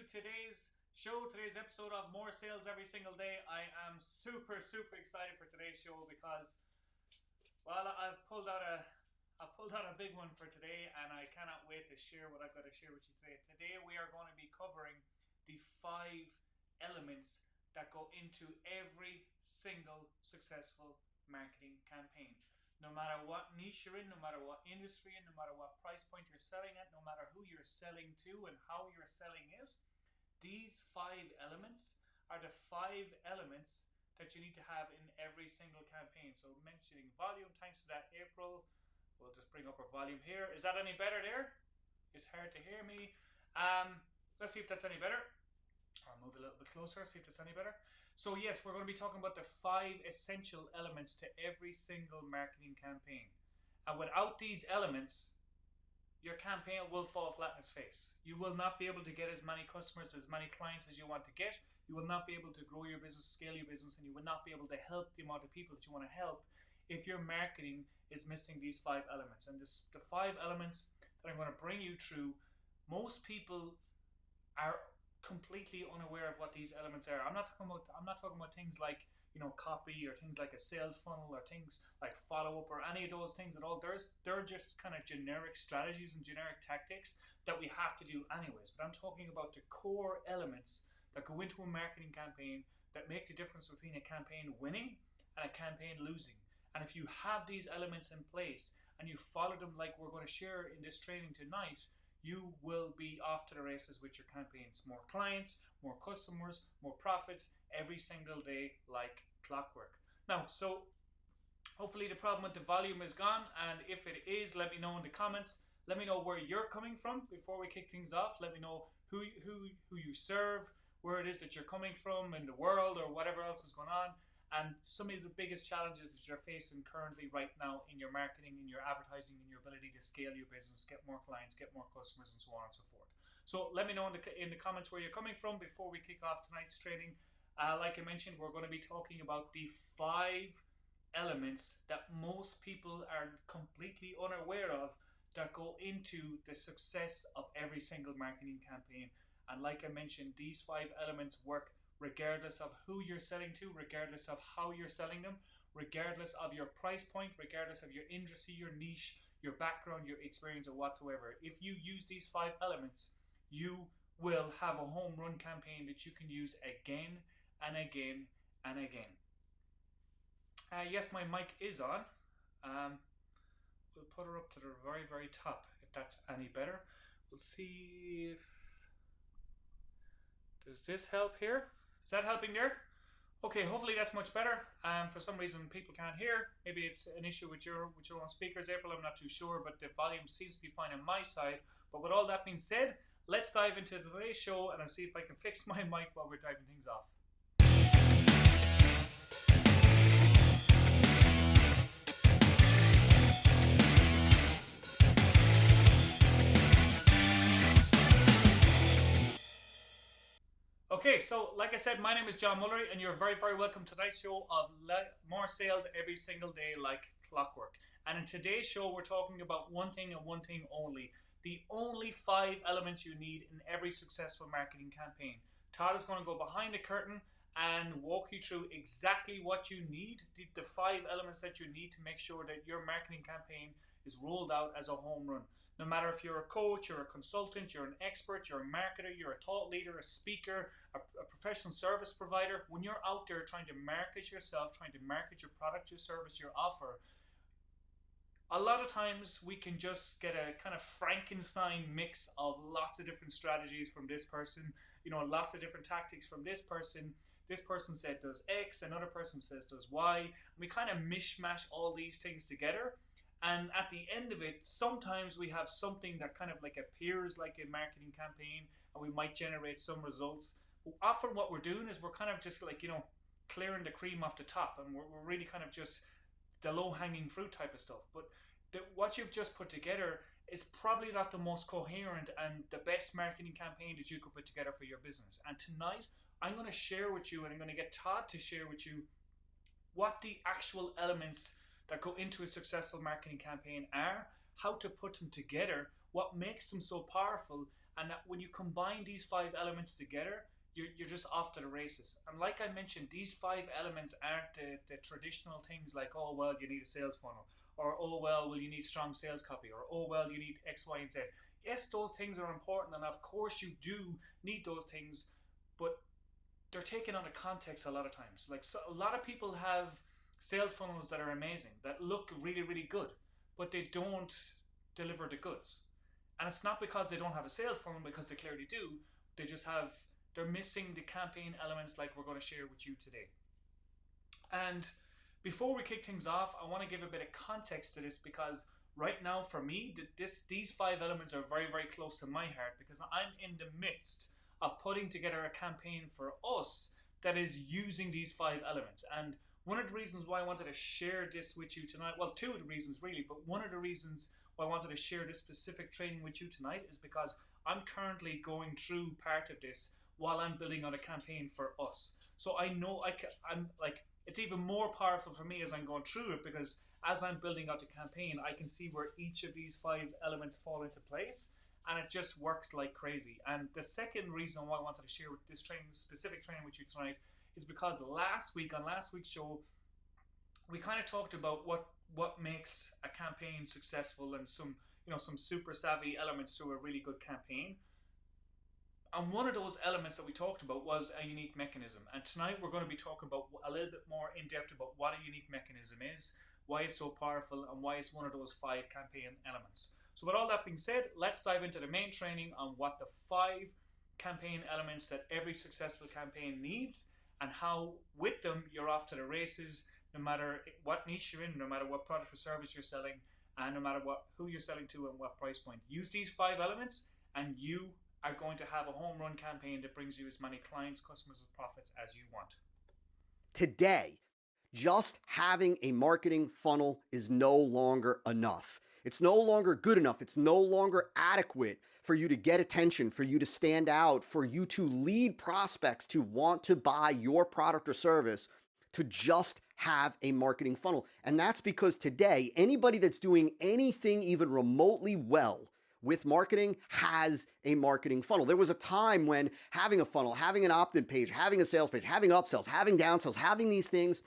today's show, today's episode of More Sales Every Single Day. I am super excited for today's show because, well, I've pulled out a big one for today, and I cannot wait to share what I've got to share with you today. Today we are going to be covering the 5 elements that go into every single successful marketing campaign. No matter what niche you're in, no matter what industry and no matter what price point you're selling at, no matter who you're selling to and how you're selling it, these 5 elements are the 5 elements that you need to have in every single campaign. So mentioning volume, thanks for that, April. We'll just bring up our volume here. Is that any better there? It's hard to hear me. Let's see if that's any better. I'll move a little bit closer, see if that's any better. So yes, we're going to be talking about the 5 essential elements to every single marketing campaign. And without these elements, your campaign will fall flat in its face. You will not be able to get as many customers, as many clients as you want to get. You will not be able to grow your business, scale your business, and you will not be able to help the amount of people that you want to help if your marketing is missing these 5 elements. And the 5 elements that I'm going to bring you through, most people are completely unaware of what these elements are. I'm not talking about things like, copy, or things like a sales funnel, or things like follow-up, or any of those things at all. They're just kind of generic strategies and generic tactics that we have to do anyways. But I'm talking about the core elements that go into a marketing campaign that make the difference between a campaign winning and a campaign losing. And if you have these elements in place and you follow them like we're going to share in this training tonight, you will be off to the races with your campaigns. More clients, more customers, more profits every single day like clockwork. Now, so hopefully the problem with the volume is gone, and if it is, let me know in the comments. Let me know where you're coming from before we kick things off. Let me know who you serve, where it is that you're coming from in the world, or whatever else is going on, and some of the biggest challenges that you're facing currently right now in your marketing, in your advertising, in your ability to scale your business, get more clients, get more customers, and so on and so forth. So let me know in the comments where you're coming from before we kick off tonight's training. Like I mentioned, we're going to be talking about the 5 elements that most people are completely unaware of that go into the success of every single marketing campaign. And like I mentioned, these 5 elements work regardless of who you're selling to, regardless of how you're selling them, regardless of your price point, regardless of your industry, your niche, your background, your experience, or whatsoever. If you use these 5 elements, you will have a home run campaign that you can use again and again and again. Yes, my mic is on. We'll put her up to the very top if that's any better. We'll see if... Does this help here? Is that helping there? Okay, hopefully that's much better. For some reason people can't hear. Maybe it's an issue with your own speakers, April. I'm not too sure, but the volume seems to be fine on my side. But with all that being said, let's dive into today's show, and I'll see if I can fix my mic while we're diving things off. Okay, so like I said, my name is John Mullery, and you're very welcome to tonight's show of More Sales Every Single Day like clockwork. And in today's show, we're talking about one thing and one thing only. The only 5 elements you need in every successful marketing campaign. Todd is going to go behind the curtain and walk you through exactly what you need, the 5 elements that you need to make sure that your marketing campaign is rolled out as a home run. No matter if you're a coach, you're a consultant, you're an expert, you're a marketer, you're a thought leader, a speaker, a professional service provider, when you're out there trying to market yourself, trying to market your product, your service, your offer, a lot of times we can just get a kind of Frankenstein mix of lots of different strategies from this person, lots of different tactics from this person. This person said does X, another person says does Y. And we kind of mishmash all these things together. And at the end of it, sometimes we have something that kind of like appears like a marketing campaign, and we might generate some results. But often what we're doing is we're kind of just like, clearing the cream off the top, and we're really kind of just the low-hanging fruit type of stuff. But what you've just put together is probably not the most coherent and the best marketing campaign that you could put together for your business. And tonight, I'm going to share with you, and I'm going to get Todd to share with you what the actual elements that go into a successful marketing campaign are, how to put them together, what makes them so powerful, And that when you combine these 5 elements together, you're just off to the races. And like I mentioned, these 5 elements aren't the traditional things like, oh, well, you need a sales funnel, or oh, well, you need strong sales copy, or oh, well, you need X, Y, and Z. Yes, those things are important, and of course you do need those things, but they're taken out of context a lot of times. Like, so a lot of people have sales funnels that are amazing, that look really, really good, but they don't deliver the goods. And it's not because they don't have a sales funnel, because they clearly do. They're missing the campaign elements like we're going to share with you today. And before we kick things off, I want to give a bit of context to this, because right now for me, these 5 elements are very, very close to my heart, because I'm in the midst of putting together a campaign for us that is using these 5 elements. And one of the reasons why I wanted to share this with you tonight, well, 2 of the reasons really, but one of the reasons why I wanted to share this specific training with you tonight is because I'm currently going through part of this while I'm building out a campaign for us. So I know I'm like, it's even more powerful for me as I'm going through it, because as I'm building out the campaign, I can see where each of these 5 elements fall into place, and it just works like crazy. And the second reason why I wanted to share this specific training with you tonight is because on last week's show, we kind of talked about what makes a campaign successful, and some super savvy elements to a really good campaign. And one of those elements that we talked about was a unique mechanism. And tonight we're going to be talking about a little bit more in depth about what a unique mechanism is, why it's so powerful, and why it's one of those 5 campaign elements. So with all that being said, let's dive into the main training on what the 5 campaign elements that every successful campaign needs, and how with them you're off to the races, no matter what niche you're in, no matter what product or service you're selling, and no matter who you're selling to and what price point. Use these 5 elements and you are going to have a home run campaign that brings you as many clients, customers, and profits as you want. Today, just having a marketing funnel is no longer enough. It's no longer good enough. It's no longer adequate for you to get attention, for you to stand out, for you to lead prospects to want to buy your product or service, to just have a marketing funnel. And that's because today, anybody that's doing anything even remotely well with marketing has a marketing funnel. There was a time when having a funnel, having an opt-in page, having a sales page, having upsells, having downsells, having these things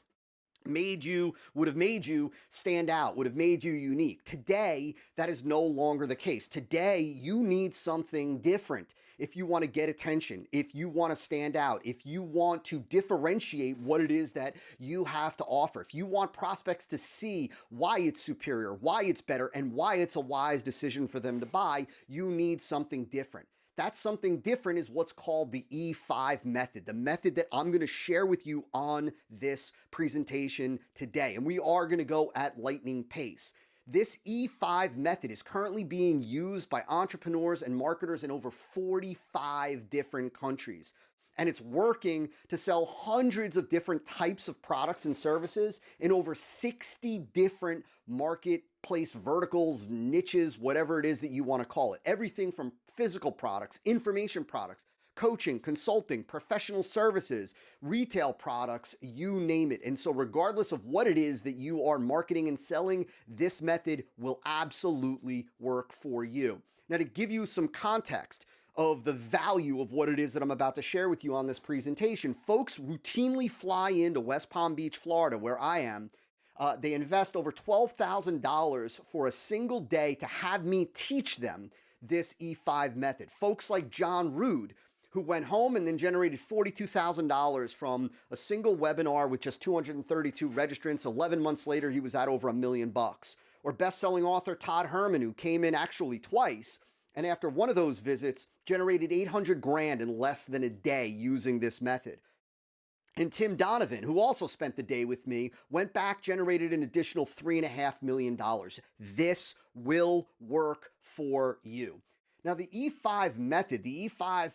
would have made you stand out, would have made you unique. Today, that is no longer the case. Today, you need something different if you want to get attention, if you want to stand out, if you want to differentiate what it is that you have to offer, if you want prospects to see why it's superior, why it's better, and why it's a wise decision for them to buy, you need something different. That something different is what's called the E5 method, the method that I'm going to share with you on this presentation today. And we are going to go at lightning pace. This E5 method is currently being used by entrepreneurs and marketers in over 45 different countries. And it's working to sell hundreds of different types of products and services in over 60 different marketplace verticals, niches, whatever it is that you want to call it. Everything from physical products, information products, coaching, consulting, professional services, retail products, you name it. And so regardless of what it is that you are marketing and selling, this method will absolutely work for you. Now, to give you some context of the value of what it is that I'm about to share with you on this presentation, folks routinely fly into West Palm Beach, Florida, where I am. They invest over $12,000 for a single day to have me teach them this E5 method. Folks like John Rood, who went home and then generated $42,000 from a single webinar with just 232 registrants. 11 months later, he was at over $1 million. Or best-selling author Todd Herman, who came in actually twice, and after one of those visits, generated 800 grand in less than a day using this method. And Tim Donovan, who also spent the day with me, went back, generated an additional $3.5 million. This will work for you. Now, the E5 method, the E5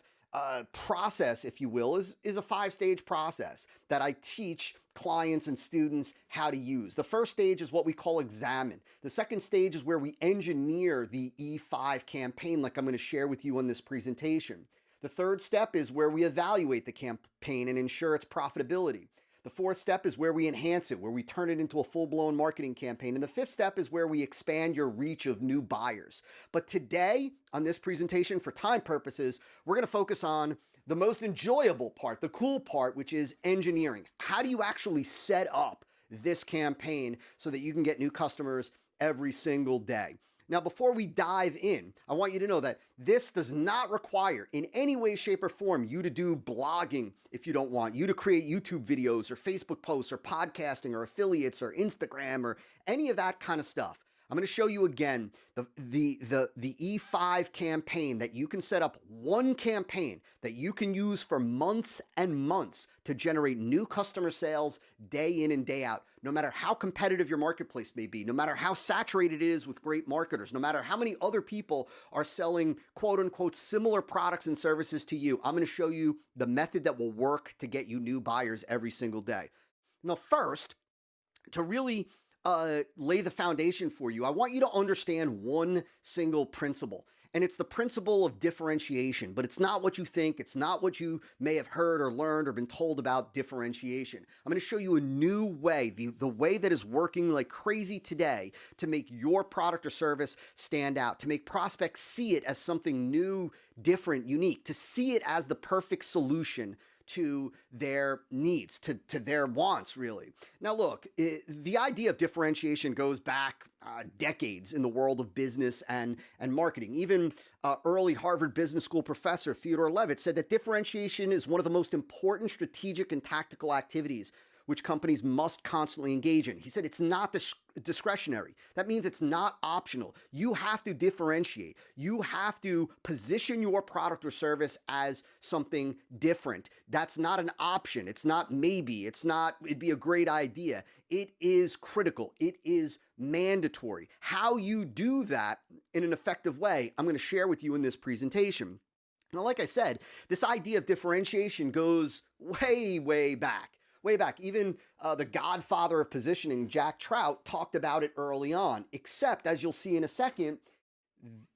process, if you will, is a 5-stage process that I teach clients and students how to use. The first stage is what we call examine. The second stage is where we engineer the E5 campaign, like I'm going to share with you on this presentation. The third step is where we evaluate the campaign and ensure its profitability. The fourth step is where we enhance it, where we turn it into a full-blown marketing campaign. And the fifth step is where we expand your reach of new buyers. But today, on this presentation, for time purposes, we're going to focus on the most enjoyable part, the cool part, which is engineering. How do you actually set up this campaign so that you can get new customers every single day? Now, before we dive in, I want you to know that this does not require in any way, shape, or form you to do blogging if you don't want, you to create YouTube videos or Facebook posts or podcasting or affiliates or Instagram or any of that kind of stuff. I'm going to show you again the E5 campaign that you can set up, one campaign that you can use for months and months to generate new customer sales day in and day out. No matter how competitive your marketplace may be, no matter how saturated it is with great marketers, no matter how many other people are selling quote unquote similar products and services to you, I'm going to show you the method that will work to get you new buyers every single day. Now, first, to really lay the foundation for you, I want you to understand one single principle. And it's the principle of differentiation, but it's not what you think. It's not what you may have heard or learned or been told about differentiation. I'm going to show you a new way, the way that is working like crazy today to make your product or service stand out, to make prospects see it as something new, different, unique, to see it as the perfect solution to their needs, to their wants, really. Now, look, the idea of differentiation goes back decades in the world of business and marketing. Even early Harvard Business School professor Theodore Levitt said that differentiation is one of the most important strategic and tactical activities which companies must constantly engage in. He said it's not discretionary. That means it's not optional. You have to differentiate. You have to position your product or service as something different. That's not an option. It's not maybe. It'd be a great idea. It is critical. It is mandatory. How you do that in an effective way, I'm going to share with you in this presentation. Now, like I said, this idea of differentiation goes way, way back. Way back, even the godfather of positioning, Jack Trout, talked about it early on, except, as you'll see in a second,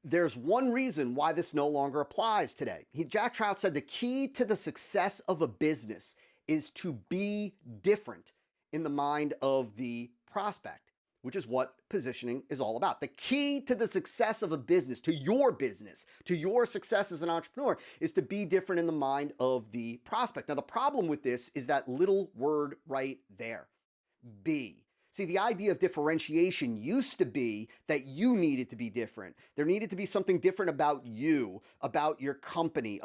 there's one reason why this no longer applies today. Jack Trout said the key to the success of a business is to be different in the mind of the prospect, which is what positioning is all about. The key to the success of a business, to your success as an entrepreneur, is to be different in the mind of the prospect. Now, the problem with this is that little word right there, be. See, the idea of differentiation used to be that you needed to be different. There needed to be something different about you, about your company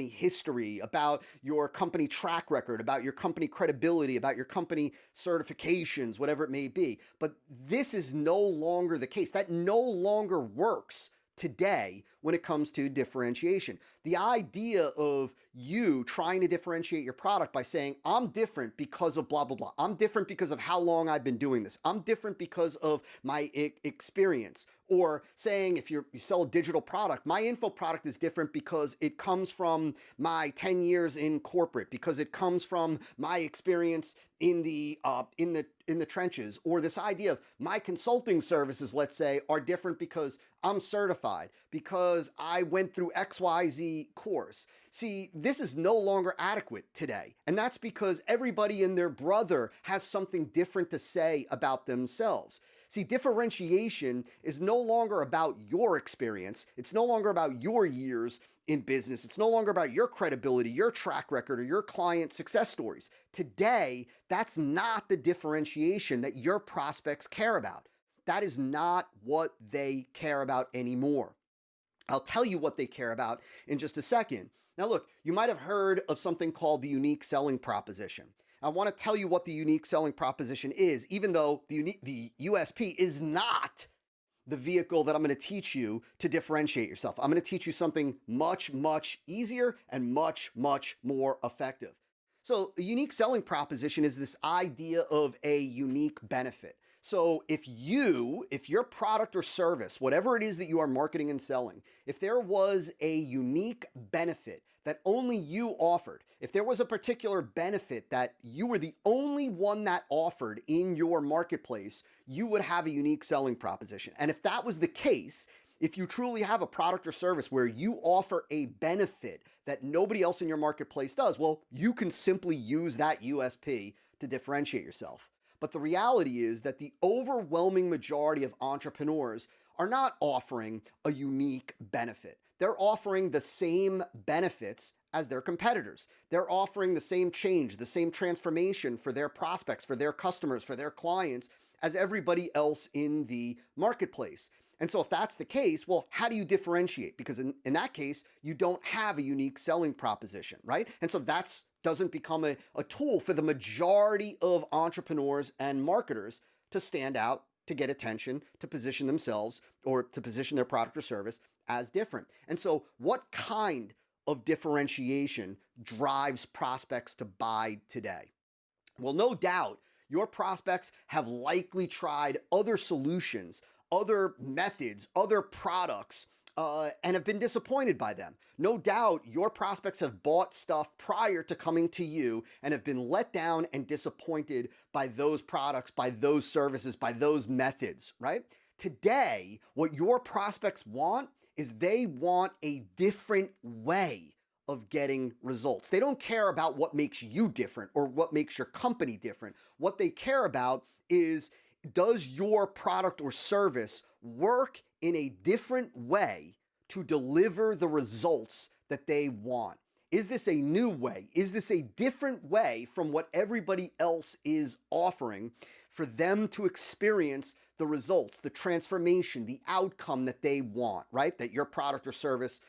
history, about your company track record, about your company credibility, about your company certifications, whatever it may be. But this is no longer the case. That no longer works today when it comes to differentiation. The idea of you trying to differentiate your product by saying, I'm different because of blah, blah, blah. I'm different because of how long I've been doing this. I'm different because of my experience. Or saying, if you sell a digital product, my info product is different because it comes from my 10 years in corporate, because it comes from my experience in the trenches. Or this idea of my consulting services, let's say, are different because I'm certified, because I went through XYZ course. See, this is no longer adequate today. And that's because everybody and their brother has something different to say about themselves. See, differentiation is no longer about your experience. It's no longer about your years in business. It's no longer about your credibility, your track record, or your client success stories. Today, that's not the differentiation that your prospects care about. That is not what they care about anymore. I'll tell you what they care about in just a second. Now, look, you might have heard of something called the unique selling proposition. I want to tell you what the unique selling proposition is, even though the USP is not the vehicle that I'm going to teach you to differentiate yourself. I'm going to teach you something much, much easier and much, much more effective. So a unique selling proposition is this idea of a unique benefit. So if your product or service, whatever it is that you are marketing and selling, if there was a unique benefit that only you offered, if there was a particular benefit that you were the only one that offered in your marketplace, you would have a unique selling proposition. And if that was the case, if you truly have a product or service where you offer a benefit that nobody else in your marketplace does, well, you can simply use that USP to differentiate yourself. But the reality is that the overwhelming majority of entrepreneurs are not offering a unique benefit. They're offering the same benefits as their competitors. They're offering the same change, the same transformation for their prospects, for their customers, for their clients as everybody else in the marketplace. And so if that's the case, well, how do you differentiate? Because in that case, you don't have a unique selling proposition, right? And so that's doesn't become a tool for the majority of entrepreneurs and marketers to stand out, to get attention, to position themselves or to position their product or service as different. And so what kind of differentiation drives prospects to buy today? Well, no doubt your prospects have likely tried other solutions, other methods, other products, and have been disappointed by them. No doubt your prospects have bought stuff prior to coming to you and have been let down and disappointed by those products, by those services, by those methods, right? Today, what your prospects want is they want a different way of getting results. They don't care about what makes you different or what makes your company different. What they care about is, does your product or service work in a different way to deliver the results that they want? Is this a new way? Is this a different way from what everybody else is offering for them to experience the results, the transformation, the outcome that they want, right? That your product or service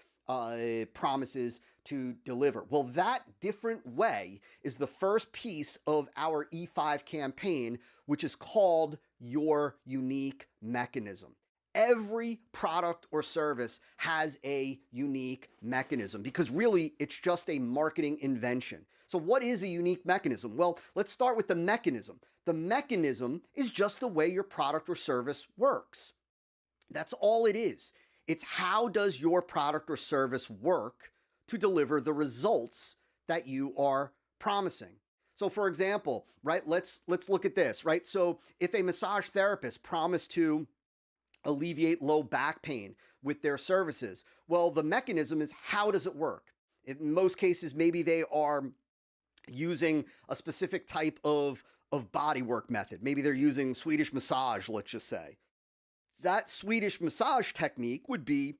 promises to deliver. Well, that different way is the first piece of our E5 campaign, which is called your unique mechanism. Every product or service has a unique mechanism because really it's just a marketing invention. So what is a unique mechanism? Well, let's start with the mechanism. The mechanism is just the way your product or service works. That's all it is. It's how does your product or service work to deliver the results that you are promising. So for example, right, let's look at this, right? So if a massage therapist promised to alleviate low back pain with their services, well, the mechanism is how does it work? In most cases, maybe they are using a specific type of body work method. Maybe they're using Swedish massage, let's just say. That Swedish massage technique would be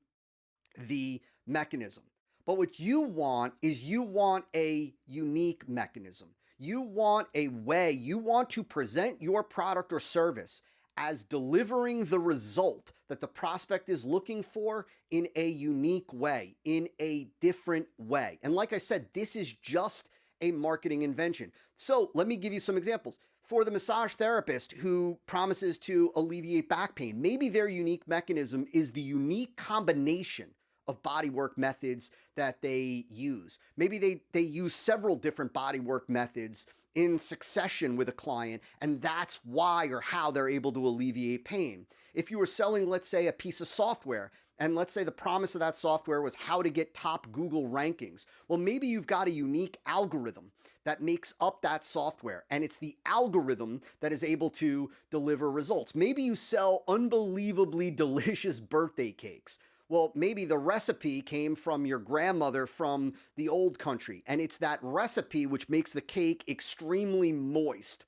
the mechanism. But what you want is you want a unique mechanism. You want a way, you want to present your product or service as delivering the result that the prospect is looking for in a unique way, in a different way. And like I said, this is just a marketing invention. So let me give you some examples. For the massage therapist who promises to alleviate back pain, maybe their unique mechanism is the unique combination of bodywork methods that they use. Maybe they use several different bodywork methods in succession with a client, and that's why or how they're able to alleviate pain. If you were selling, let's say, a piece of software, and let's say the promise of that software was how to get top Google rankings, well, maybe you've got a unique algorithm that makes up that software, and it's the algorithm that is able to deliver results. Maybe you sell unbelievably delicious birthday cakes. Well, maybe the recipe came from your grandmother from the old country, and it's that recipe which makes the cake extremely moist.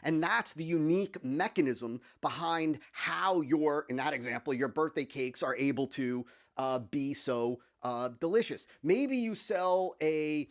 And that's the unique mechanism behind how in that example, your birthday cakes are able to be so delicious. Maybe you sell a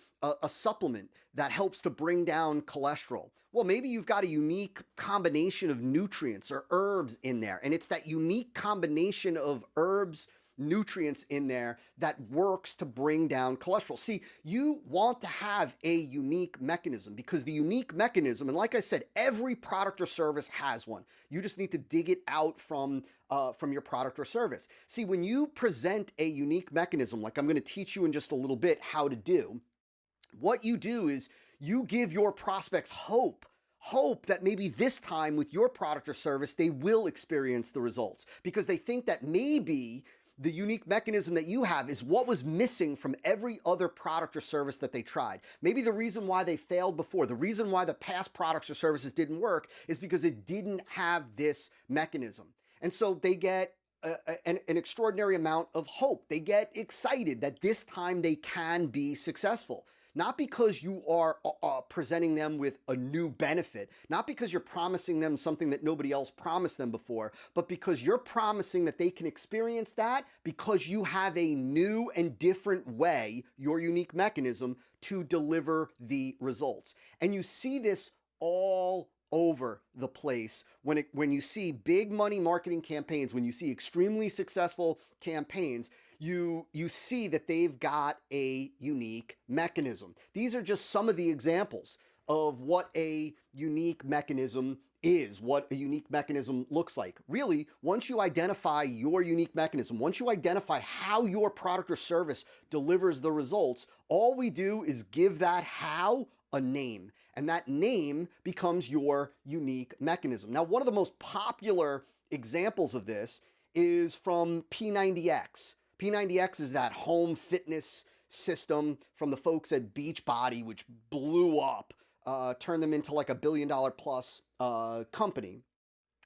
supplement that helps to bring down cholesterol. Well, maybe you've got a unique combination of nutrients or herbs in there, and it's that unique combination of herbs, nutrients in there that works to bring down cholesterol. See, you want to have a unique mechanism because the unique mechanism, and like I said, every product or service has one. You just need to dig it out from your product or service. See, when you present a unique mechanism, like I'm going to teach you in just a little bit how to do, what you do is you give your prospects hope that maybe this time with your product or service, they will experience the results because they think that maybe the unique mechanism that you have is what was missing from every other product or service that they tried. Maybe the reason why they failed before, the reason why the past products or services didn't work is because it didn't have this mechanism. And so they get an extraordinary amount of hope. They get excited that this time they can be successful. Not because you are presenting them with a new benefit, not because you're promising them something that nobody else promised them before, but because you're promising that they can experience that because you have a new and different way, your unique mechanism, to deliver the results. And you see this all over the place when you see big money marketing campaigns, when you see extremely successful campaigns, you see that they've got a unique mechanism. These are just some of the examples of what a unique mechanism is, what a unique mechanism looks like. Really, once you identify your unique mechanism, once you identify how your product or service delivers the results, all we do is give that how a name, and that name becomes your unique mechanism. Now, one of the most popular examples of this is from P90X. P90X is that home fitness system from the folks at Beachbody, which blew up, turned them into like $1 billion plus company.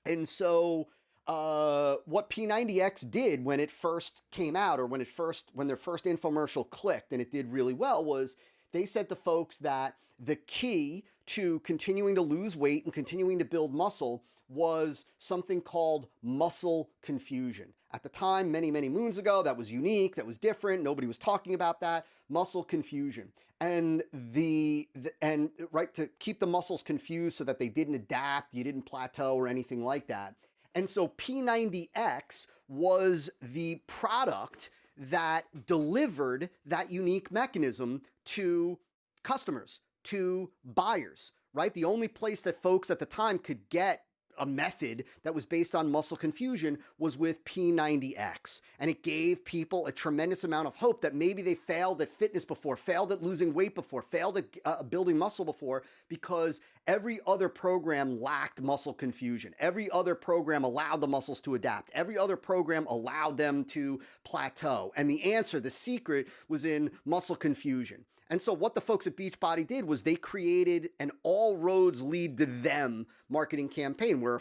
And so what P90X did when it first came out, or when their first infomercial clicked and it did really well, was they said to folks that the key to continuing to lose weight and continuing to build muscle was something called muscle confusion. At the time, many, many moons ago, that was unique, that was different, nobody was talking about that, muscle confusion. And right, to keep the muscles confused so that they didn't adapt, you didn't plateau or anything like that. And so P90X was the product that delivered that unique mechanism to customers, to buyers, right? The only place that folks at the time could get a method that was based on muscle confusion was with P90X. And it gave people a tremendous amount of hope that maybe they failed at fitness before, failed at losing weight before, failed at building muscle before, because every other program lacked muscle confusion. Every other program allowed the muscles to adapt. Every other program allowed them to plateau. And the answer, the secret, was in muscle confusion. And so what the folks at Beachbody did was they created an all roads lead to them marketing campaign where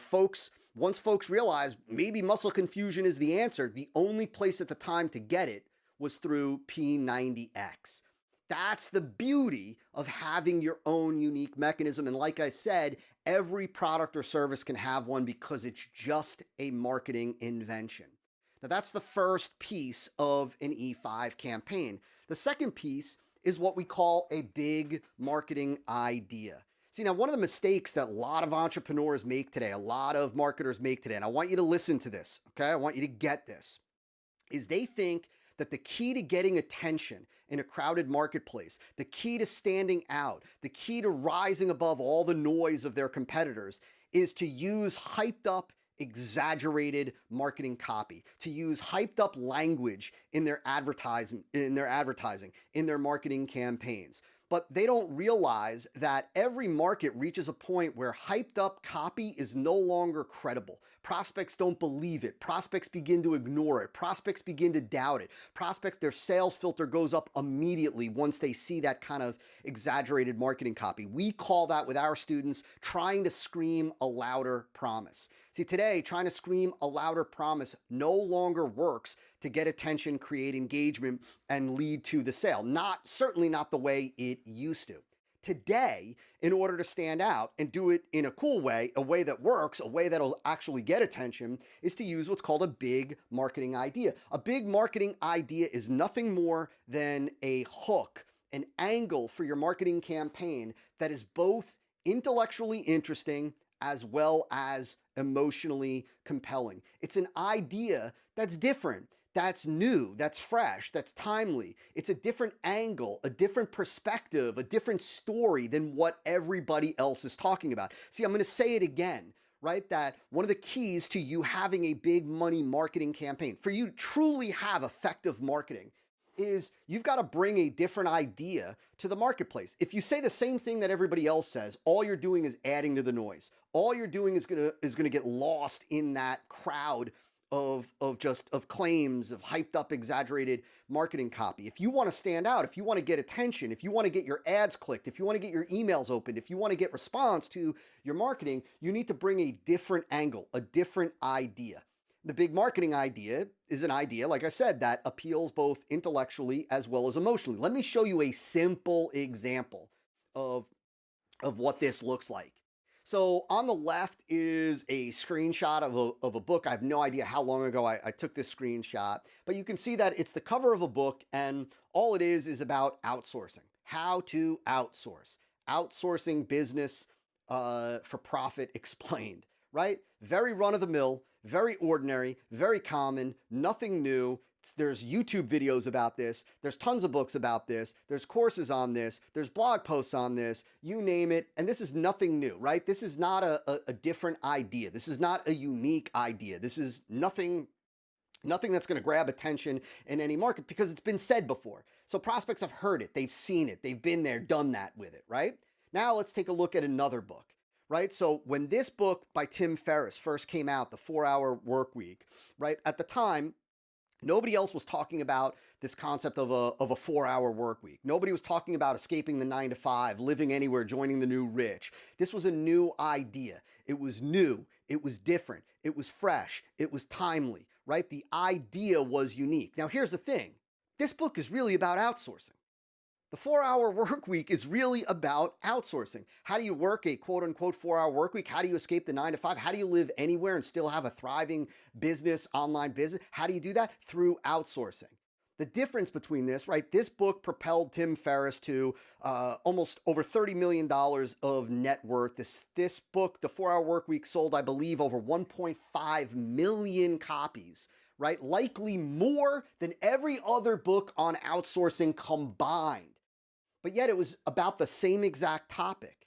once folks realized maybe muscle confusion is the answer, the only place at the time to get it was through P90X. That's the beauty of having your own unique mechanism. And like I said, every product or service can have one because it's just a marketing invention. Now that's the first piece of an E5 campaign. The second piece is what we call a big marketing idea. See, now one of the mistakes that a lot of entrepreneurs make today, a lot of marketers make today, and I want you to listen to this, okay? I want you to get this, is they think that the key to getting attention in a crowded marketplace, the key to standing out, the key to rising above all the noise of their competitors is to use hyped up, exaggerated marketing copy, to use hyped up language in their advertising, in their marketing campaigns. But they don't realize that every market reaches a point where hyped up copy is no longer credible. Prospects don't believe it. Prospects begin to ignore it. Prospects begin to doubt it. Their sales filter goes up immediately once they see that kind of exaggerated marketing copy. We call that with our students trying to scream a louder promise. See, today, trying to scream a louder promise no longer works to get attention, create engagement, and lead to the sale. Certainly not the way it used to. Today, in order to stand out and do it in a cool way, a way that works, a way that'll actually get attention, is to use what's called a big marketing idea. A big marketing idea is nothing more than a hook, an angle for your marketing campaign that is both intellectually interesting as well as emotionally compelling. It's an idea that's different, that's new, that's fresh, that's timely. It's a different angle, a different perspective, a different story than what everybody else is talking about. See, I'm going to say it again, right? That one of the keys to you having a big money marketing campaign, for you to truly have effective marketing, is you've got to bring a different idea to the marketplace. If you say the same thing that everybody else says, all you're doing is adding to the noise. All you're doing is gonna get lost in that crowd of claims, of hyped up, exaggerated marketing copy. If you want to stand out, if you want to get attention, if you want to get your ads clicked, if you want to get your emails opened, if you want to get response to your marketing, you need to bring a different angle, a different idea. The big marketing idea is an idea, like I said, that appeals both intellectually as well as emotionally. Let me show you a simple example of, of what this looks like. So on the left is a screenshot of a book. I have no idea how long ago I took this screenshot, but you can see that it's the cover of a book, and all it is about outsourcing, how to outsource, outsourcing business for profit explained, right? Very run of the mill, very ordinary, very common, nothing new. There's YouTube videos about this. There's tons of books about this. There's courses on this. There's blog posts on this. You name it. And this is nothing new, right? This is not a different idea. This is not a unique idea. This is nothing that's going to grab attention in any market because it's been said before. So prospects have heard it. They've seen it. They've been there, done that with it, right? Now let's take a look at another book. Right? So when this book by Tim Ferriss first came out, The 4-Hour Work Week, right? At the time, nobody else was talking about this concept of a 4-hour work week. Nobody was talking about escaping the 9 to 5, living anywhere, joining the new rich. This was a new idea. It was new. It was different. It was fresh. It was timely, right? The idea was unique. Now, here's the thing. This book is really about outsourcing. The 4-hour work week is really about outsourcing. How do you work a quote unquote 4-hour work week? How do you escape the 9 to 5? How do you live anywhere and still have a thriving business, online business? How do you do that? Through outsourcing. The difference between this, right? This book propelled Tim Ferriss to almost over $30 million of net worth. This book, The 4-Hour Work Week, sold, I believe, over 1.5 million copies, right? Likely more than every other book on outsourcing combined. But yet it was about the same exact topic.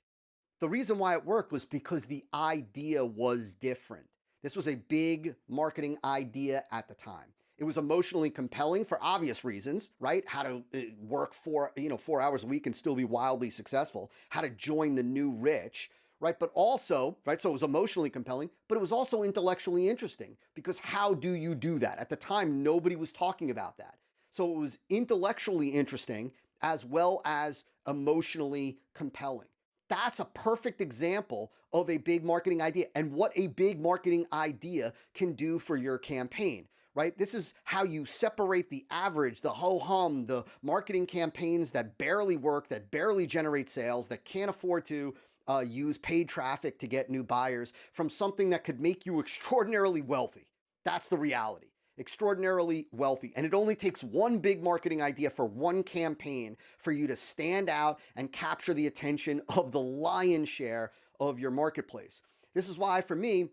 The reason why it worked was because the idea was different. This was a big marketing idea at the time. It was emotionally compelling for obvious reasons, right? How to work 4 hours a week and still be wildly successful. How to join the new rich, right? But also, right? So it was emotionally compelling, but it was also intellectually interesting because how do you do that? At the time, nobody was talking about that. So it was intellectually interesting as well as emotionally compelling. That's a perfect example of a big marketing idea and what a big marketing idea can do for your campaign, right? This is how you separate the average, the ho-hum, the marketing campaigns that barely work, that barely generate sales, that can't afford to use paid traffic to get new buyers from something that could make you extraordinarily wealthy. That's the reality. Extraordinarily wealthy. And it only takes one big marketing idea for one campaign for you to stand out and capture the attention of the lion's share of your marketplace. This is why, for me,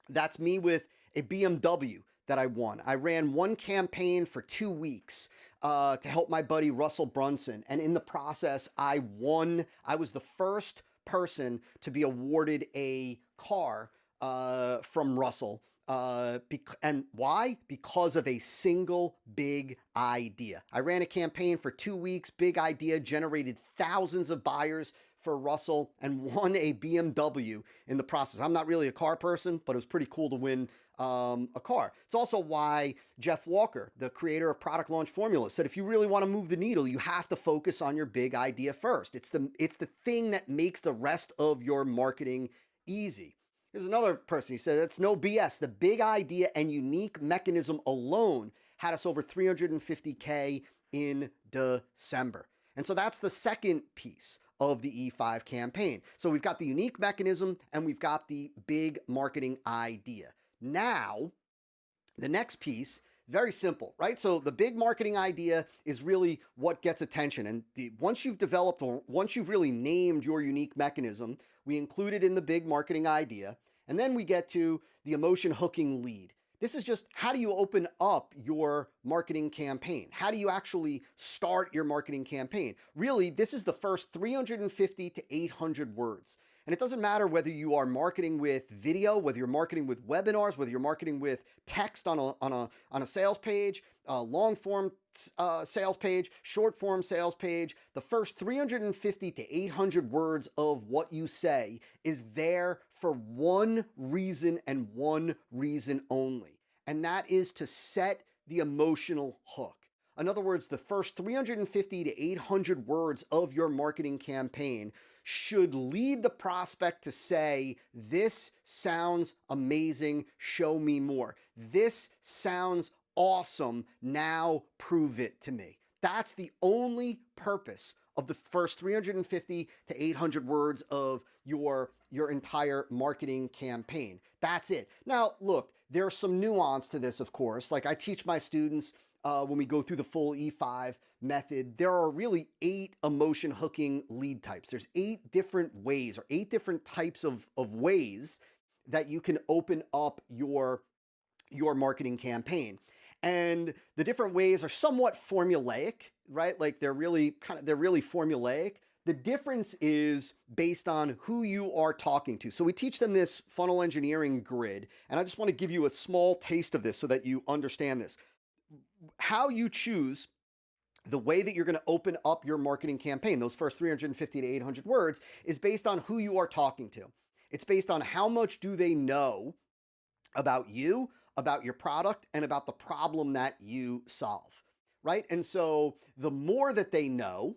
that's me with a BMW that I won. I ran one campaign for 2 weeks to help my buddy Russell Brunson. And in the process, I won. I was the first person to be awarded a car from Russell. And why? Because of a single big idea. I ran a campaign for 2 weeks, big idea, generated thousands of buyers for Russell and won a BMW in the process. I'm not really a car person, but it was pretty cool to win a car. It's also why Jeff Walker, the creator of Product Launch Formula, said if you really want to move the needle, you have to focus on your big idea first. It's the thing that makes the rest of your marketing easy. Here's another person. He said, it's no BS. The big idea and unique mechanism alone had us over 350K in December. And so that's the second piece of the E5 campaign. So we've got the unique mechanism and we've got the big marketing idea. Now, the next piece, very simple, right? So the big marketing idea is really what gets attention. And once you've developed or once you've really named your unique mechanism, we include it in the big marketing idea. And then we get to the emotion hooking lead. This is just how do you open up your marketing campaign? How do you actually start your marketing campaign? Really, this is the first 350 to 800 words. And it doesn't matter whether you are marketing with video, whether you're marketing with webinars, whether you're marketing with text on a sales page, long form sales page, short form sales page. The first 350 to 800 words of what you say is there for one reason and one reason only. And that is to set the emotional hook. In other words, the first 350 to 800 words of your marketing campaign should lead the prospect to say, this sounds amazing, show me more. This sounds awesome, now prove it to me. That's the only purpose of the first 350 to 800 words of your entire marketing campaign. That's it. Now, look, there's some nuance to this, of course. Like I teach my students when we go through the full E5 method, there are really 8 emotion hooking lead types. There's 8 different ways or 8 different types of ways that you can open up your marketing campaign. And the different ways are somewhat formulaic, right? Like they're really formulaic. The difference is based on who you are talking to. So we teach them this funnel engineering grid, and I just want to give you a small taste of this so that you understand this. How you choose the way that you're going to open up your marketing campaign, those first 350 to 800 words, is based on who you are talking to. It's based on how much do they know about you, about your product, and about the problem that you solve, right? And so the more that they know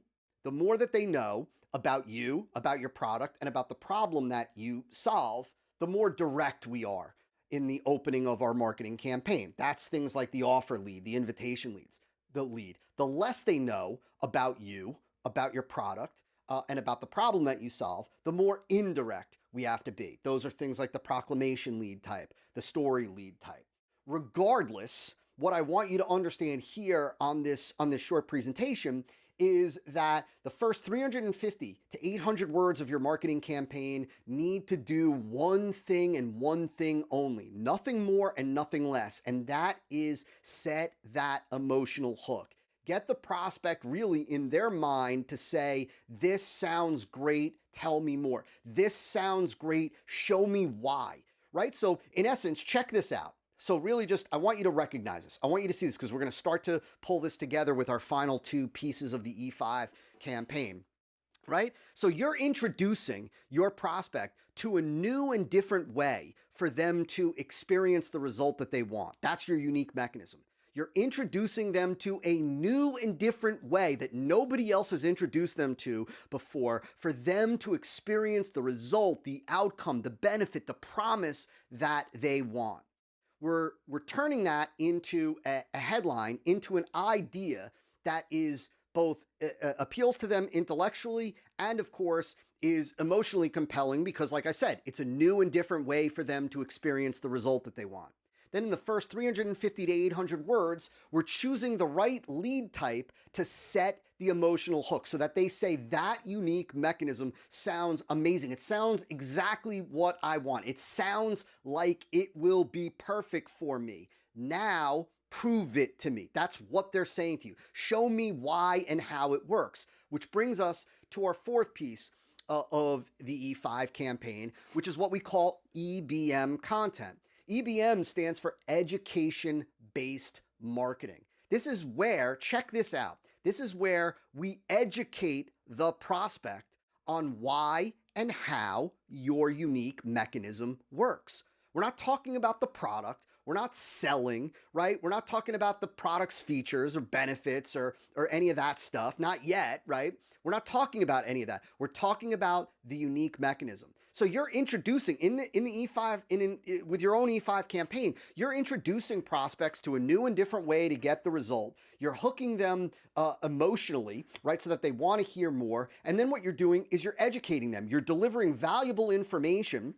about you, about your product, and about the problem that you solve, the more direct we are in the opening of our marketing campaign. That's things like the offer lead, the invitation leads, the lead. The less they know about you, about your product, and about the problem that you solve, the more indirect we have to be. Those are things like the proclamation lead type, the story lead type. Regardless, what I want you to understand here on this short presentation is that the first 350 to 800 words of your marketing campaign need to do one thing and one thing only, nothing more and nothing less, and that is set that emotional hook. Get the prospect really in their mind to say, this sounds great, tell me more. This sounds great, show me why, right? So in essence, check this out. So really I want you to recognize this. I want you to see this because we're going to start to pull this together with our final 2 pieces of the E5 campaign, right? So you're introducing your prospect to a new and different way for them to experience the result that they want. That's your unique mechanism. You're introducing them to a new and different way that nobody else has introduced them to before for them to experience the result, the outcome, the benefit, the promise that they want. We're turning that into a headline, into an idea that is both appeals to them intellectually and, of course, is emotionally compelling because, like I said, it's a new and different way for them to experience the result that they want. Then in the first 350 to 800 words, we're choosing the right lead type to set the emotional hook so that they say that unique mechanism sounds amazing. It sounds exactly what I want. It sounds like it will be perfect for me. Now, prove it to me. That's what they're saying to you. Show me why and how it works, which brings us to our 4th piece of the E5 campaign, which is what we call EBM content. EBM stands for education-based marketing. This is where, check this out, this is where we educate the prospect on why and how your unique mechanism works. We're not talking about the product. We're not selling, right? We're not talking about the product's features or benefits or any of that stuff. Not yet, right? We're not talking about any of that. We're talking about the unique mechanism. So you're introducing in the E5 with your own E5 campaign, you're introducing prospects to a new and different way to get the result. You're hooking them emotionally, right, so that they want to hear more. And then what you're doing is you're educating them. You're delivering valuable information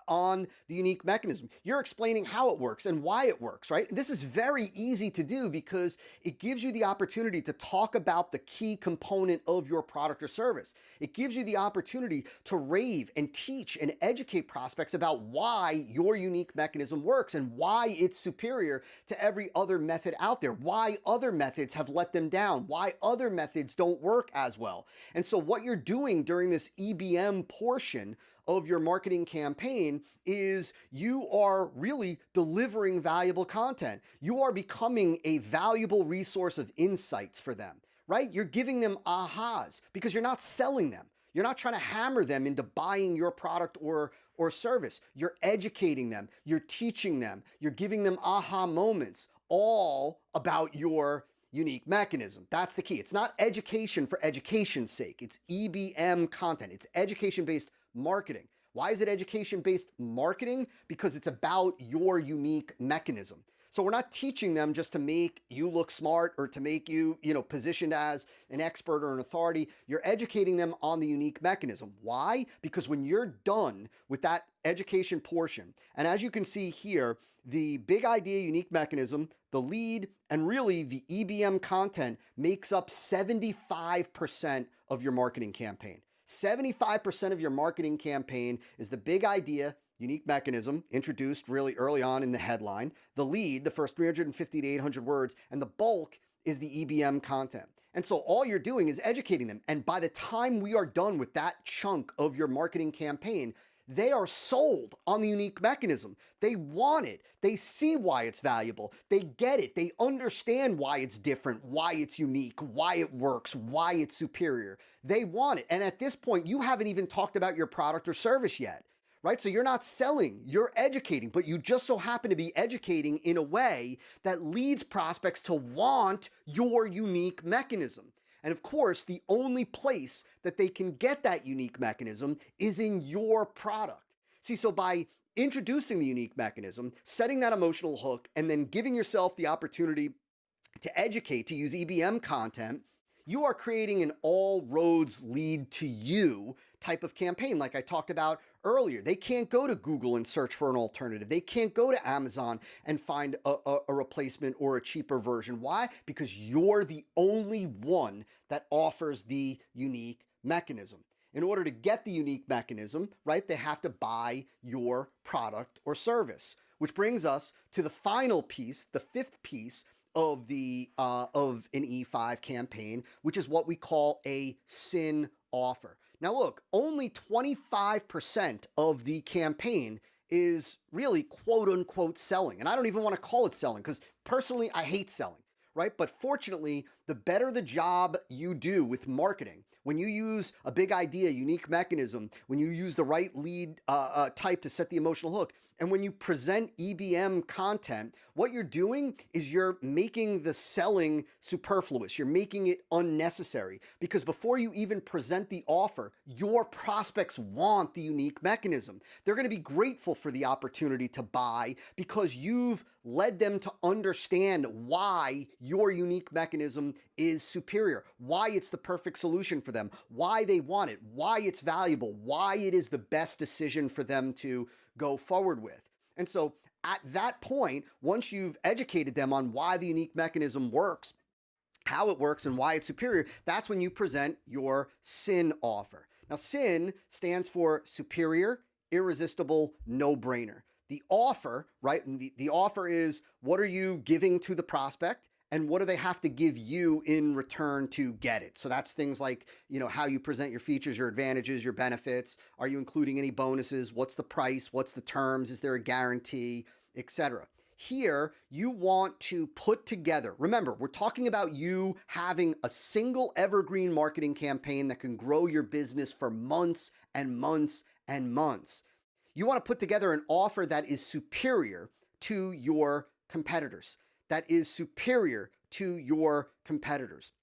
on the unique mechanism. You're explaining how it works and why it works, right? This is very easy to do because it gives you the opportunity to talk about the key component of your product or service. It gives you the opportunity to rave and teach and educate prospects about why your unique mechanism works and why it's superior to every other method out there, why other methods have let them down, why other methods don't work as well. And so what you're doing during this EBM portion of your marketing campaign is you are really delivering valuable content. You are becoming a valuable resource of insights for them, right? You're giving them ahas because you're not selling them. You're not trying to hammer them into buying your product or service. You're educating them. You're teaching them. You're giving them aha moments, all about your unique mechanism. That's the key. It's not education for education's sake. It's EBM content. It's education-based marketing. Why is it education-based marketing? Because it's about your unique mechanism. So we're not teaching them just to make you look smart or to make you, positioned as an expert or an authority. You're educating them on the unique mechanism. Why? Because when you're done with that education portion, and as you can see here, the big idea, unique mechanism, the lead, and really the EBM content makes up 75% of your marketing campaign. 75% of your marketing campaign is the big idea, unique mechanism, introduced really early on in the headline, the lead, the first 350 to 800 words, and the bulk is the EBM content. And so all you're doing is educating them. And by the time we are done with that chunk of your marketing campaign, they are sold on the unique mechanism. They want it. They see why it's valuable. They get it. They understand why it's different, why it's unique, why it works, why it's superior. They want it. And at this point, you haven't even talked about your product or service yet. Right? So you're not selling, you're educating, but you just so happen to be educating in a way that leads prospects to want your unique mechanism. And of course, the only place that they can get that unique mechanism is in your product. See, so by introducing the unique mechanism, setting that emotional hook, and then giving yourself the opportunity to educate, to use EBM content, you are creating an all roads lead to you type of campaign like I talked about earlier. They can't go to Google and search for an alternative. They can't go to Amazon and find a replacement or a cheaper version. Why? Because you're the only one that offers the unique mechanism. In order to get the unique mechanism, right, they have to buy your product or service, which brings us to the final piece, the fifth piece of of an E5 campaign, which is what we call a SIN offer. Now look, only 25% of the campaign is really quote unquote selling. And I don't even want to call it selling because personally I hate selling, right? But fortunately, the better the job you do with marketing, when you use a big idea, unique mechanism, when you use the right lead type to set the emotional hook, and when you present EBM content, what you're doing is you're making the selling superfluous. You're making it unnecessary because before you even present the offer, your prospects want the unique mechanism. They're going to be grateful for the opportunity to buy because you've led them to understand why your unique mechanism is superior, why it's the perfect solution for them, why they want it, why it's valuable, why it is the best decision for them to go forward with. And so at that point, once you've educated them on why the unique mechanism works, how it works, and why it's superior, that's when you present your SIN offer. Now, SIN stands for superior, irresistible, no-brainer. The offer, right? The offer is what are you giving to the prospect? And what do they have to give you in return to get it? So that's things like, how you present your features, your advantages, your benefits. Are you including any bonuses? What's the price? What's the terms? Is there a guarantee, etc.? Here, you want to put together, remember, we're talking about you having a single evergreen marketing campaign that can grow your business for months and months and months. You want to put together an offer that is superior to your competitors. That is superior to your competitors.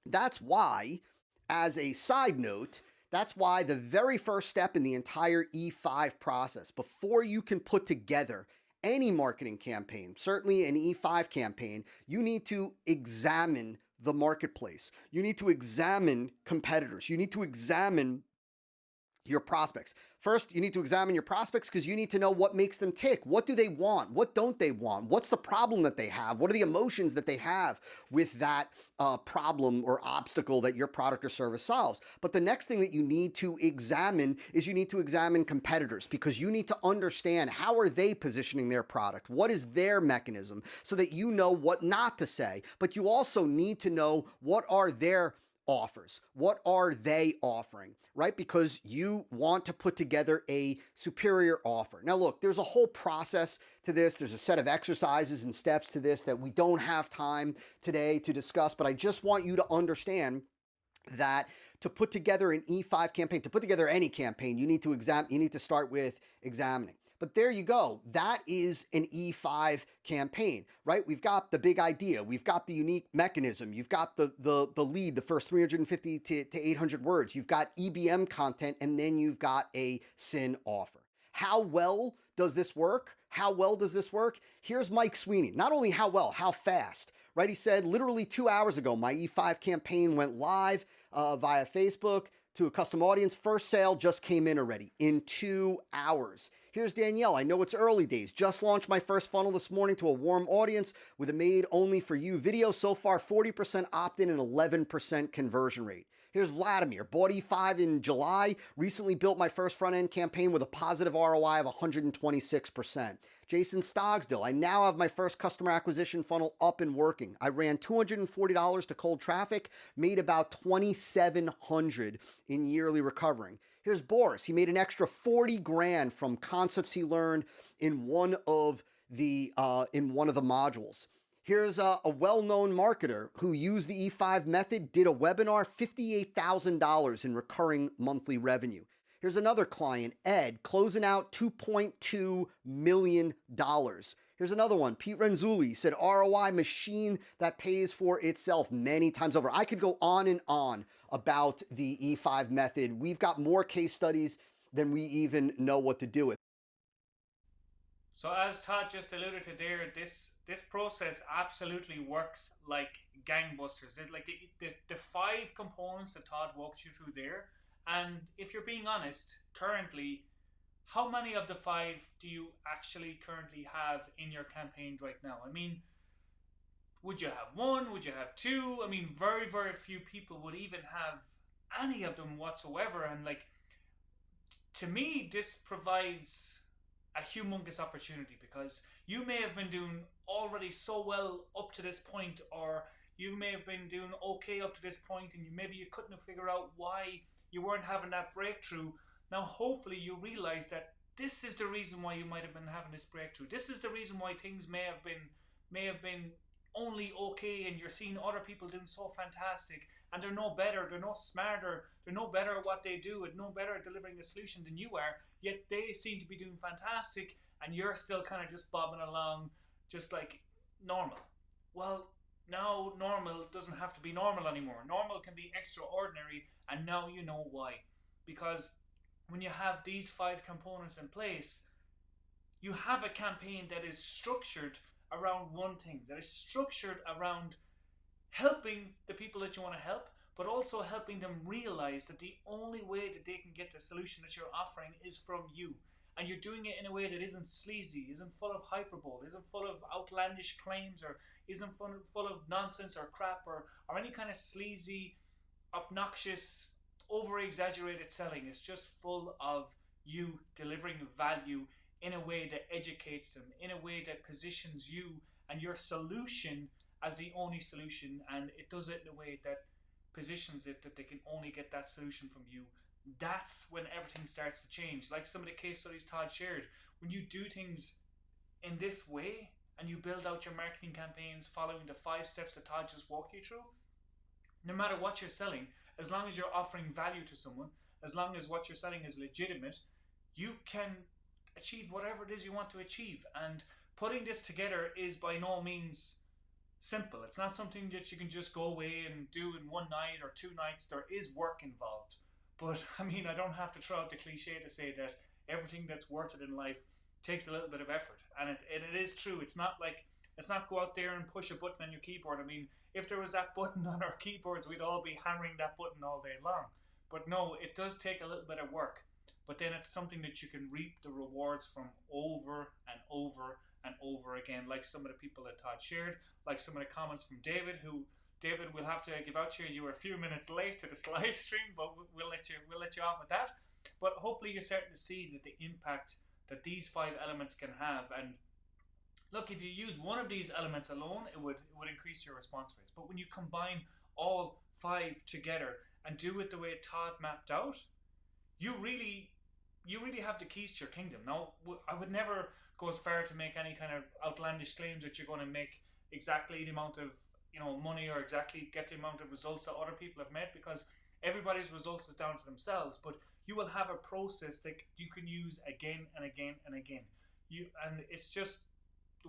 That's why, as a side note, that's why the very first step in the entire E5 process, before you can put together any marketing campaign, certainly an E5 campaign, you need to examine the marketplace. You need to examine competitors. You need to examine your prospects. First, you need to examine your prospects because you need to know what makes them tick. What do they want? What don't they want? What's the problem that they have? What are the emotions that they have with that problem or obstacle that your product or service solves? But the next thing that you need to examine is you need to examine competitors because you need to understand how are they positioning their product? What is their mechanism so that you know what not to say? But you also need to know what are their offers. What are they offering, right? Because you want to put together a superior offer. Now, look, there's a whole process to this. There's a set of exercises and steps to this that we don't have time today to discuss, but I just want you to understand that to put together an E5 campaign, to put together any campaign, you need to start with examining. But there you go. That is an E5 campaign, right? We've got the big idea. We've got the unique mechanism. You've got the lead, the first 350 to 800 words. You've got EBM content, and then you've got a SIN offer. How well does this work? How well does this work? Here's Mike Sweeney. Not only how well, how fast, right? He said literally 2 hours ago, my E5 campaign went live via Facebook to a custom audience. First sale just came in already in 2 hours. Here's Danielle. I know it's early days. Just launched my first funnel this morning to a warm audience with a made only for you video. So far, 40% opt-in and 11% conversion rate. Here's Vladimir. Bought E5 in July. Recently built my first front-end campaign with a positive ROI of 126%. Jason Stogsdill. I now have my first customer acquisition funnel up and working. I ran $240 to cold traffic, made about $2,700 in yearly recovering. Here's Boris. He made an extra 40 grand from concepts he learned in one of the modules. Here's a well-known marketer who used the E5 method, did a webinar, $58,000 in recurring monthly revenue. Here's another client, Ed, closing out $2.2 million. Here's another one, Pete Renzulli, said ROI machine that pays for itself many times over. I could go on and on about the E5 method. We've got more case studies than we even know what to do with. So as Todd just alluded to there, this process absolutely works like gangbusters. There's like the 5 components that Todd walked you through there. And if you're being honest, currently, how many of the 5 do you actually currently have in your campaigns right now? I mean, would you have 1? Would you have 2? I mean, very, very few people would even have any of them whatsoever. And like, to me, this provides a humongous opportunity, because you may have been doing already so well up to this point, or you may have been doing okay up to this point, and maybe you couldn't have figured out why you weren't having that breakthrough. Now hopefully you realize that this is the reason why you might have been having this breakthrough. This is the reason why things may have been only okay, and you're seeing other people doing so fantastic, and they're no better, they're no smarter, they're no better at what they do, and no better at delivering a solution than you are, yet they seem to be doing fantastic, and you're still kind of just bobbing along just like normal. Well, now normal doesn't have to be normal anymore. Normal can be extraordinary, and now you know why. Because when you have these 5 components in place, you have a campaign that is structured around one thing, that is structured around helping the people that you want to help, but also helping them realize that the only way that they can get the solution that you're offering is from you. And you're doing it in a way that isn't sleazy, isn't full of hyperbole, isn't full of outlandish claims, or isn't full of nonsense or crap, or any kind of sleazy, obnoxious, over-exaggerated selling. It's just full of you delivering value in a way that educates them, in a way that positions you and your solution as the only solution, and it does it in a way that positions it that they can only get that solution from you. That's when everything starts to change. Like some of the case studies Todd shared, when you do things in this way and you build out your marketing campaigns following the 5 steps that Todd just walked you through, no matter what you're selling, as long as you're offering value to someone, as long as what you're selling is legitimate, you can achieve whatever it is you want to achieve. And putting this together is by no means simple. It's not something that you can just go away and do in one night or 2 nights. There is work involved. But I mean, I don't have to throw out the cliche to say that everything that's worth it in life takes a little bit of effort. And it is true. It's not go out there and push a button on your keyboard. I mean, if there was that button on our keyboards, we'd all be hammering that button all day long. But no, it does take a little bit of work. But then it's something that you can reap the rewards from over and over and over again, like some of the people that Todd shared, like some of the comments from David, who David, we'll have to give out to you. You were a few minutes late to this live stream, but we'll let you off with that. But hopefully you're starting to see that the impact that these 5 elements can have. And look, if you use one of these elements alone, it would increase your response rates. But when you combine all 5 together and do it the way Todd mapped out, you really have the keys to your kingdom. Now, I would never go as far to make any kind of outlandish claims that you're going to make exactly the amount of money or exactly get the amount of results that other people have made, because Everybody's results is down to themselves, but you will have a process that you can use again and again and again. And it's just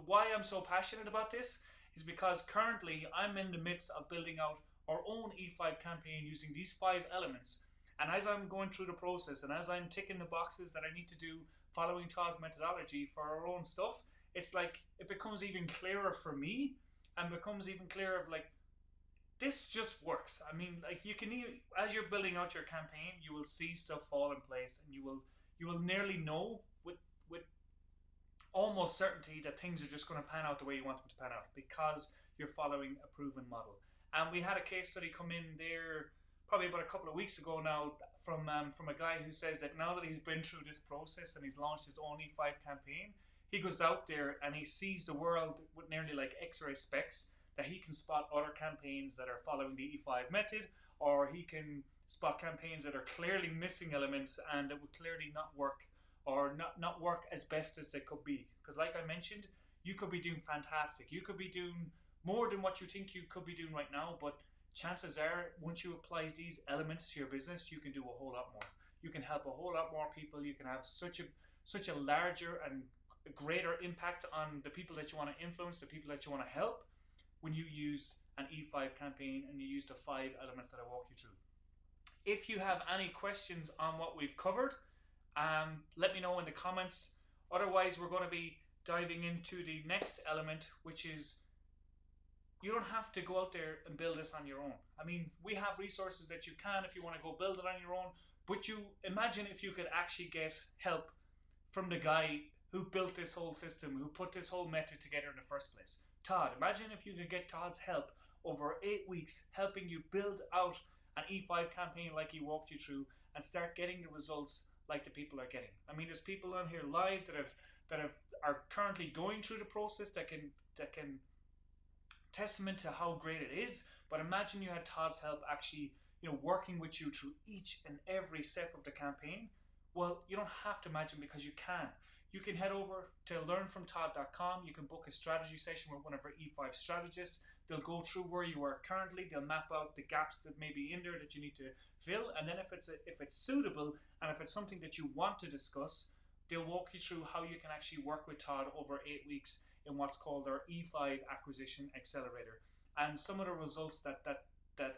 why I'm so passionate about this is because currently I'm in the midst of building out our own E5 campaign using these 5 elements. And as I'm going through the process and as I'm ticking the boxes that I need to do following Todd's methodology for our own stuff, it's like it becomes even clearer for me and becomes even clearer of like, this just works. I mean, like you can as you're building out your campaign, you will see stuff fall in place, and you will nearly know with almost certainty that things are just going to pan out the way you want them to pan out because you're following a proven model. And we had a case study come in there probably about a couple of weeks ago now from a guy who says that now that he's been through this process and he's launched his own E5 campaign, he goes out there and he sees the world with nearly like X-ray specs, that he can spot other campaigns that are following the E5 method, or he can spot campaigns that are clearly missing elements and that would clearly not work, or not work as best as they could be. Because like I mentioned, you could be doing fantastic. You could be doing more than what you think you could be doing right now, but chances are once you apply these elements to your business, you can do a whole lot more. You can help a whole lot more people. You can have such a larger and a greater impact on the people that you want to influence, the people that you want to help, when you use an E5 campaign and you use the 5 elements that I walk you through. If you have any questions on what we've covered, let me know in the comments. Otherwise, we're going to be diving into the next element, which is you don't have to go out there and build this on your own. I mean, we have resources that you can if you want to go build it on your own, but you imagine if you could actually get help from the guy who built this whole system, who put this whole method together in the first place. Todd, imagine if you could get Todd's help over 8 weeks, helping you build out an E5 campaign like he walked you through and start getting the results like the people are getting. I mean, there's people on here live that are currently going through the process that can testament to how great it is. But imagine you had Todd's help actually, working with you through each and every step of the campaign. Well, you don't have to imagine, because you can. You can head over to learnfromtodd.com. You can book a strategy session with one of our E5 strategists. They'll go through where you are currently. They'll map out the gaps that may be in there that you need to fill. And then if it's suitable and if it's something that you want to discuss, they'll walk you through how you can actually work with Todd over 8 weeks in what's called our E5 Acquisition Accelerator. And some of the results that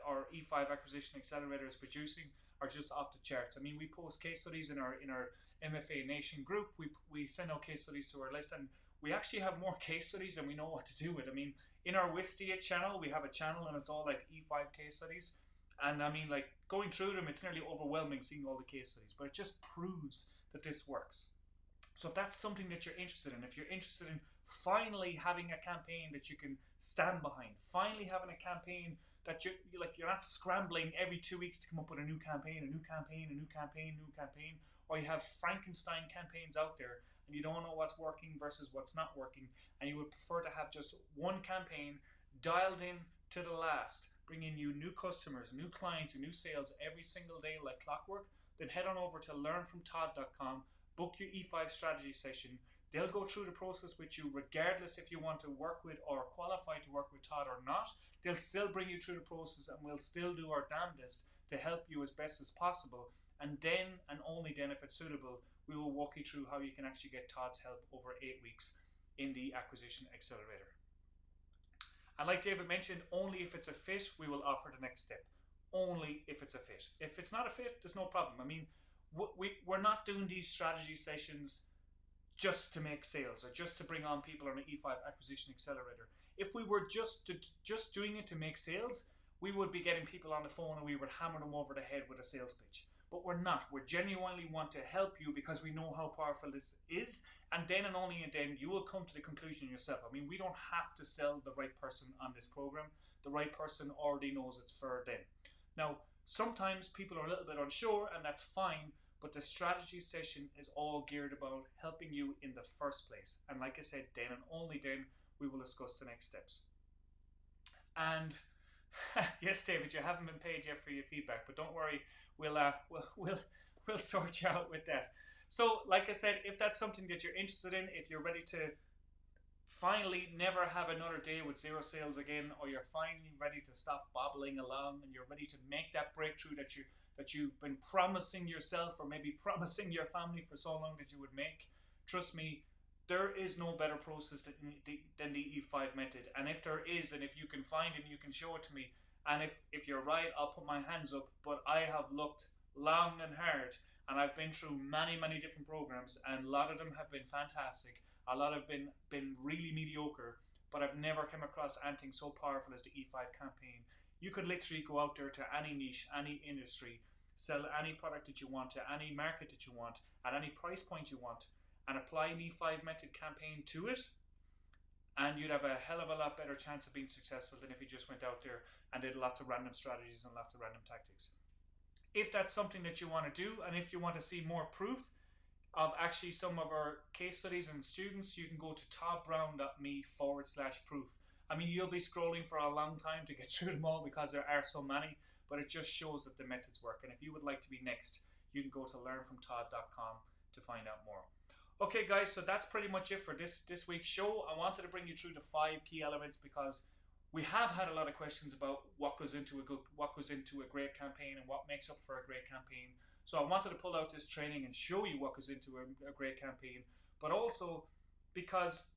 our E5 Acquisition Accelerator is producing are just off the charts. I mean, we post case studies in our MFA Nation group. We send out case studies to our list, and we actually have more case studies than we know what to do with. I mean, in our Wistia channel, we have a channel and it's all like E5 case studies. And I mean, like going through them, it's nearly overwhelming seeing all the case studies, but it just proves that this works. So if that's something that you're interested in, if you're interested in finally having a campaign that you can stand behind, finally having a campaign that you're not scrambling every 2 weeks to come up with a new campaign, or you have Frankenstein campaigns out there and you don't know what's working versus what's not working, and you would prefer to have just one campaign dialed in to the last, bringing you new customers, new clients, and new sales every single day like clockwork, then head on over to learnfromtodd.com, book your E5 strategy session. They'll go through the process with you regardless if you want to work with or qualify to work with Todd or not. They'll still bring you through the process, and we'll still do our damnedest to help you as best as possible. And then, and only then, if it's suitable, we will walk you through how you can actually get Todd's help over 8 weeks in the Acquisition Accelerator. And like David mentioned, only if it's a fit, we will offer the next step. Only if it's a fit. If it's not a fit, there's no problem. I mean, we're not doing these strategy sessions just to make sales or just to bring on people on an E5 Acquisition Accelerator. If we were just doing it to make sales, we would be getting people on the phone and we would hammer them over the head with a sales pitch. But we're not. We genuinely want to help you because we know how powerful this is, and then and only then you will come to the conclusion yourself. I mean, we don't have to sell the right person on this program. The right person already knows it's for them. Now, sometimes people are a little bit unsure, and that's fine, but the strategy session is all geared about helping you in the first place. And like I said, then and only then we will discuss the next steps. And yes, David, you haven't been paid yet for your feedback, but don't worry, we'll sort you out with that. So, like I said, if that's something that you're interested in, if you're ready to finally never have another day with zero sales again, or you're finally ready to stop bobbling along and you're ready to make that breakthrough that you've been promising yourself or maybe promising your family for so long that you would make, trust me, there is no better process than the E5 method. And if there is, and if you can find it and you can show it to me, and if you're right, I'll put my hands up. But I have looked long and hard, and I've been through many different programs, and a lot of them have been fantastic. A lot have been really mediocre, but I've never come across anything so powerful as the E5 campaign. You could literally go out there to any niche, any industry, sell any product that you want to any market that you want at any price point you want, and apply an E5 method campaign to it, and you'd have a hell of a lot better chance of being successful than if you just went out there and did lots of random strategies and lots of random tactics. If that's something that you want to do, and if you want to see more proof of actually some of our case studies and students, you can go to toddbrown.me/proof. I mean, you'll be scrolling for a long time to get through them all because there are so many, but it just shows that the methods work. And if you would like to be next, you can go to learnfromtodd.com to find out more. Okay guys, so that's pretty much it for this week's show. I wanted to bring you through the 5 key elements because we have had a lot of questions about what goes into a great campaign and what makes up for a great campaign. So I wanted to pull out this training and show you what goes into a great campaign, but also because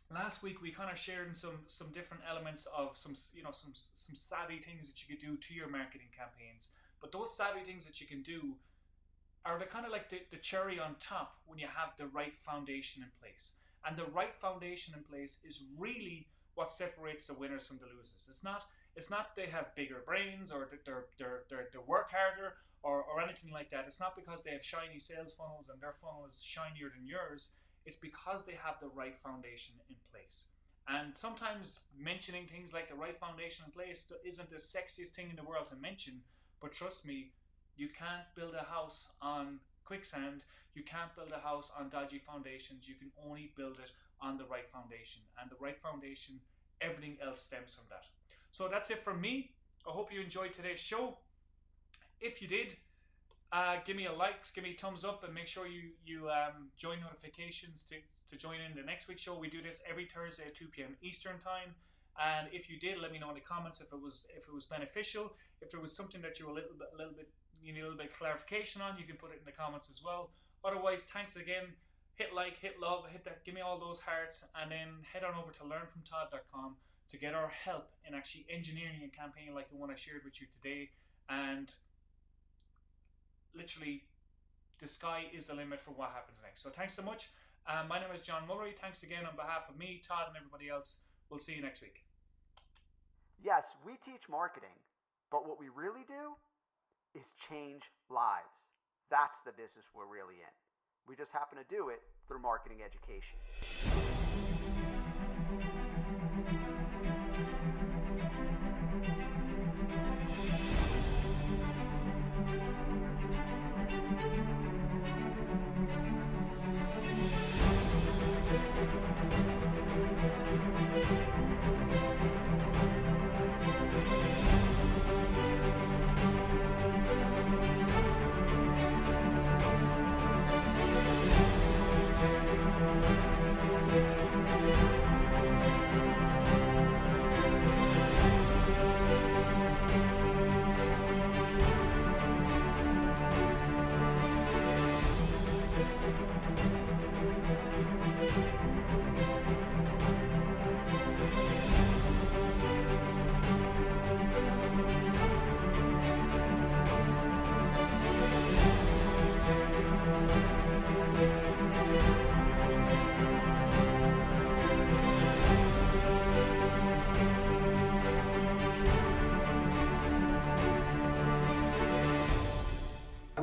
last week we kind of shared some different elements of some savvy things that you could do to your marketing campaigns. But those savvy things that you can do are the kind of like the cherry on top when you have the right foundation in place. And the right foundation in place is really what separates the winners from the losers. It's not they have bigger brains or they work harder or anything like that. It's not because they have shiny sales funnels and their funnel is shinier than yours. It's because they have the right foundation in place. And sometimes mentioning things like the right foundation in place isn't the sexiest thing in the world to mention, but trust me, you can't build a house on quicksand. You can't build a house on dodgy foundations. You can only build it on the right foundation. And the right foundation, everything else stems from that. So that's it from me. I hope you enjoyed today's show. If you did, give me a like, give me a thumbs up, and make sure you join notifications to join in the next week's show. We do this every Thursday at 2 p.m. Eastern time. And if you did, let me know in the comments if it was beneficial. If there was something that you were you need a little bit of clarification on, you can put it in the comments as well. Otherwise, thanks again. Hit like, hit love, hit that, give me all those hearts, and then head on over to learnfromtodd.com to get our help in actually engineering a campaign like the one I shared with you today. And literally, the sky is the limit for what happens next. So thanks so much. My name is John Mullery. Thanks again on behalf of me, Todd, and everybody else. We'll see you next week. Yes, we teach marketing, but what we really do is change lives. That's the business we're really in. We just happen to do it through marketing education.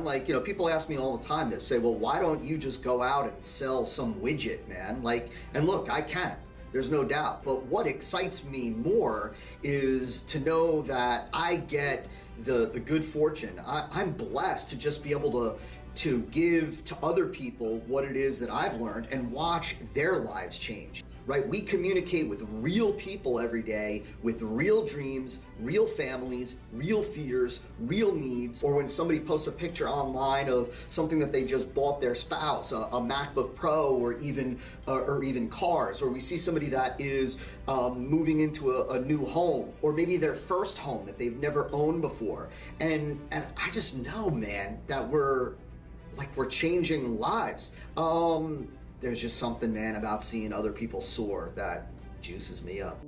Like, people ask me all the time, they say, well, why don't you just go out and sell some widget, man? Like, and look, I can, there's no doubt. But what excites me more is to know that I get the good fortune. I'm blessed to just be able to give to other people what it is that I've learned and watch their lives change. right? We communicate with real people every day, with real dreams, real families, real fears, real needs. Or when somebody posts a picture online of something that they just bought their spouse, a MacBook Pro, or even cars, or we see somebody that is moving into a new home, or maybe their first home that they've never owned before. And I just know, man, that we're changing lives. There's just something, man, about seeing other people soar that juices me up.